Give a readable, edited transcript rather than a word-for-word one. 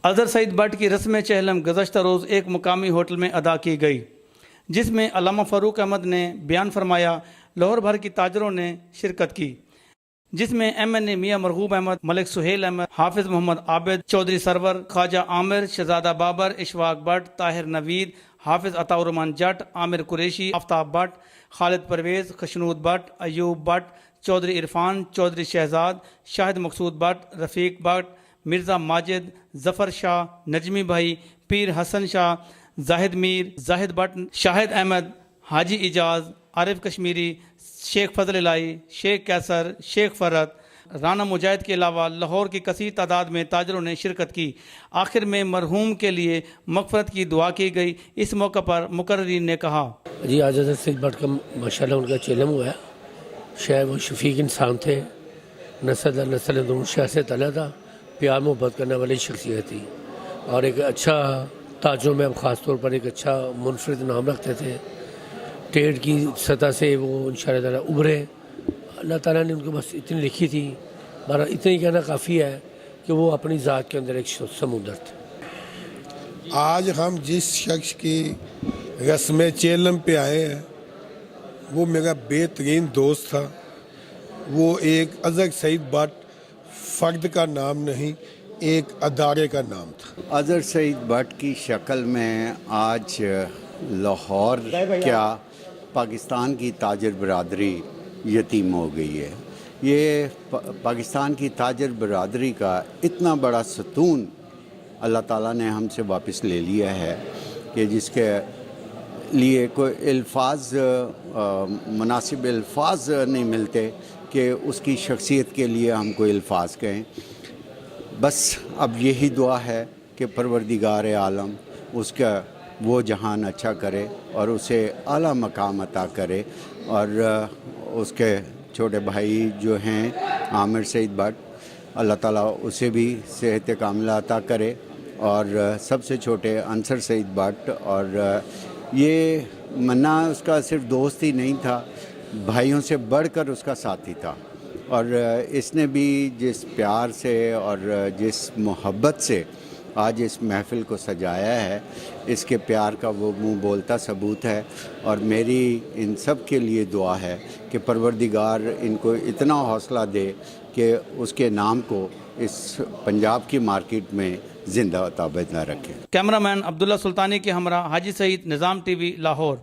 اظہر سعید but کی رسم چہلم گزشتہ روز ایک مقامی ہوٹل میں ادا کی گئی، جس میں علامہ فاروق احمد نے بیان فرمایا۔ لاہور بھر کی تاجروں نے شرکت کی، جس میں MNA میاں مرغوب احمد، ملک سہیل احمد، حافظ محمد عابد، چودھری سرور، خواجہ عامر، شہزادہ بابر، اشفاق بٹ، طاہر نوید، حافظ عطا الرحمان جٹ، عامر قریشی، آفتاب بٹ، خالد پرویز، خشنود بٹ، ایوب بٹ، چودھری عرفان، چودھری شہزاد، شاہد مقصود بٹ، رفیق بٹ، مرزا ماجد، ظفر شاہ، نجمی بھائی، پیر حسن شاہ، زاہد میر، زاہد بٹ، شاہد احمد، حاجی اجاز، عارف کشمیری، شیخ فضل الہی، شیخ کیسر، شیخ فرت، رانا مجاہد کے علاوہ لاہور کی کثیر تعداد میں تاجروں نے شرکت کی۔ آخر میں مرحوم کے لیے مغفرت کی دعا کی گئی۔ اس موقع پر مقررین نے کہا، جی آج حضرت سید بٹ کا ماشاءاللہ ان کا چلم ہوا ہے۔ شاید وہ شفیق انسان تھے، نسل در نسل دونوں شاہ سے تلا تھا، پیار محبت کرنے والی شخصیت تھی، اور ایک اچھا تاجروں میں اب خاص طور پر ایک اچھا منفرد نام رکھتے تھے۔ ٹریڈ کی سطح سے وہ انشاءاللہ تعالیٰ ابھرے۔ اللہ تعالیٰ نے ان کو بس اتنی لکھی تھی، ہمارا اتنا ہی کہنا کافی ہے کہ وہ اپنی ذات کے اندر ایک سمندر تھے۔ آج ہم جس شخص کی رسم چیلم پہ آئے ہیں وہ میرا بہترین دوست تھا۔ وہ ایک اظہر سعید بٹ فرد کا نام نہیں، ایک ادارے کا نام تھا۔ اظہر سعید بٹ کی شکل میں آج لاہور کیا پاکستان کی تاجر برادری یتیم ہو گئی ہے۔ یہ پاکستان کی تاجر برادری کا اتنا بڑا ستون اللہ تعالیٰ نے ہم سے واپس لے لیا ہے کہ جس کے لیے کوئی الفاظ، مناسب الفاظ نہیں ملتے کہ اس کی شخصیت کے لیے ہم کوئی الفاظ کہیں۔ بس اب یہی دعا ہے کہ پروردگار عالم اس کا وہ جہان اچھا کرے اور اسے اعلیٰ مقام عطا کرے، اور اس کے چھوٹے بھائی جو ہیں عامر سعید بٹ، اللہ تعالیٰ اسے بھی صحت کاملہ عطا کرے، اور سب سے چھوٹے انصر سعید بٹ، اور یہ منا اس کا صرف دوست ہی نہیں تھا، بھائیوں سے بڑھ کر اس کا ساتھی تھا، اور اس نے بھی جس پیار سے اور جس محبت سے آج اس محفل کو سجایا ہے، اس کے پیار کا وہ منہ بولتا ثبوت ہے۔ اور میری ان سب کے لیے دعا ہے کہ پروردگار ان کو اتنا حوصلہ دے کہ اس کے نام کو اس پنجاب کی مارکیٹ میں زندہ و ثابت نہ رکھے۔ کیمرہ مین عبداللہ سلطانی کے ہمراہ حاجی سعید، نظام TV، لاہور۔